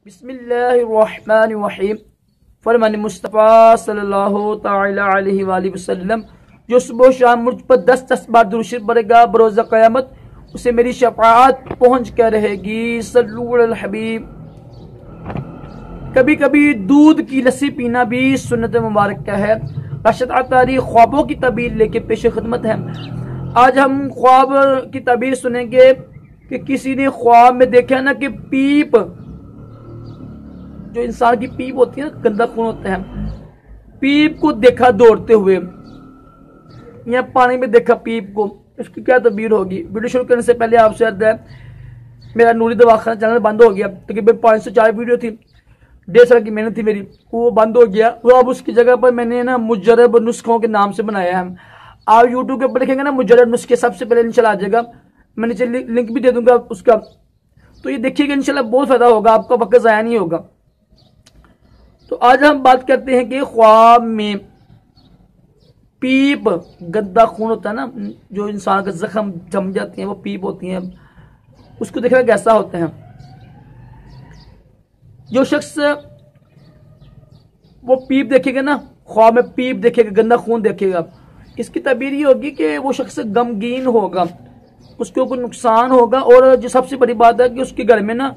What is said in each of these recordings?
बिस्मिल्लाहिर्रहमानिर्रहीम। फरमान मुस्तफ़ा सल्लल्लाहु तआला अलैहि वसल्लम, जो सुबह शाम मुझ पर 10 बार दुरूद शरीफ पढ़ेगा बरोज़ क़यामत उसे मेरी शफ़ाअत पहुँच कर रहेगी। सल्लु अलल हबीब। कभी कभी दूध की लस्सी पीना भी सुन्नत मुबारक का है। रशद अतारी ख्वाबों की तबीर लेके पेश खिदमत है। आज हम ख्वाब की तबीर सुनेंगे कि किसी ने ख्वाब में देखा ना कि पीप, जो इंसान की पीप होती है ना, गंदा खून होता है, पीप को देखा दौड़ते हुए, या पानी में देखा पीप को। इसकी क्या तबीर होगी? वीडियो शुरू करने से पहले आपसे अर्ज है, मेरा नूरी दवाखाना चैनल बंद हो गया। तकरीबन 5 से 4 वीडियो थी, 1.5 साल की मेहनत थी मेरी, वो बंद हो गया। वो अब उसकी जगह पर मैंने ना मुजर्रब नुस्खों के नाम से बनाया है। आप यूट्यूब के ऊपर लिखेंगे ना मुजर्रब नुस्खे, सबसे पहले इंशाल्लाह आ जाएगा। मैं नीचे लिंक भी दे दूंगा उसका, तो ये देखिएगा, इंशाल्लाह बहुत फायदा होगा, आपका वक्त ज़ाया नहीं होगा। तो आज हम बात करते हैं कि ख्वाब में पीप, गंदा खून होता है ना, जो इंसान का जख्म जम जाती है, वो पीप होती हैं, उसको देखना कैसा होता है। जो शख्स वो पीप देखेगा ना, ख्वाब में पीप देखेगा, गंदा खून देखेगा, इसकी तबीर ये होगी कि वो शख्स गमगीन होगा, उसको कोई नुकसान होगा, और जो सबसे बड़ी बात है कि उसके घर में ना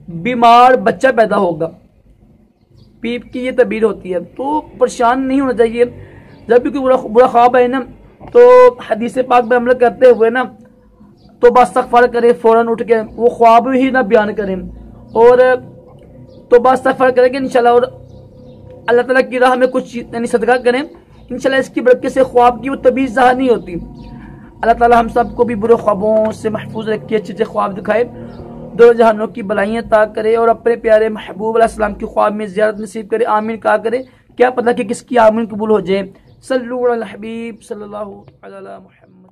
बीमार बच्चा पैदा होगा। पीप की ये तबीर होती है। तो परेशान नहीं होना चाहिए। जब भी कोई बुरा ख्वाब है ना, तो हदीस पाक में अमल करते हुए ना तो बस इस्तग़फ़ार करें, फौरन उठ के वो ख्वाब ही ना बयान करें, और तो बस इस्तग़फ़ार करेंगे इंशाल्लाह, और अल्लाह ताला की राह में कुछ यानी सदका करें इंशाल्लाह। इसकी बरकत से ख्वाब की वो तबीर ज़ाहिर नहीं होती। अल्लाह ताला हम सबको भी बुरे ख्वाबों से महफूज रखे, अच्छे अच्छे ख्वाब दिखाए, दो जहानों की भलाइयाँ अता करे, और अपने प्यारे महबूब अलैहिस्सलाम की ख्वाब में ज़ियारत नसीब करे। आमीन कहा करे, क्या पता कि किसकी आमीन कबूल हो जाए। सल्लु अलल हबीब सल्लल्लाहु अलैहि वसल्लम।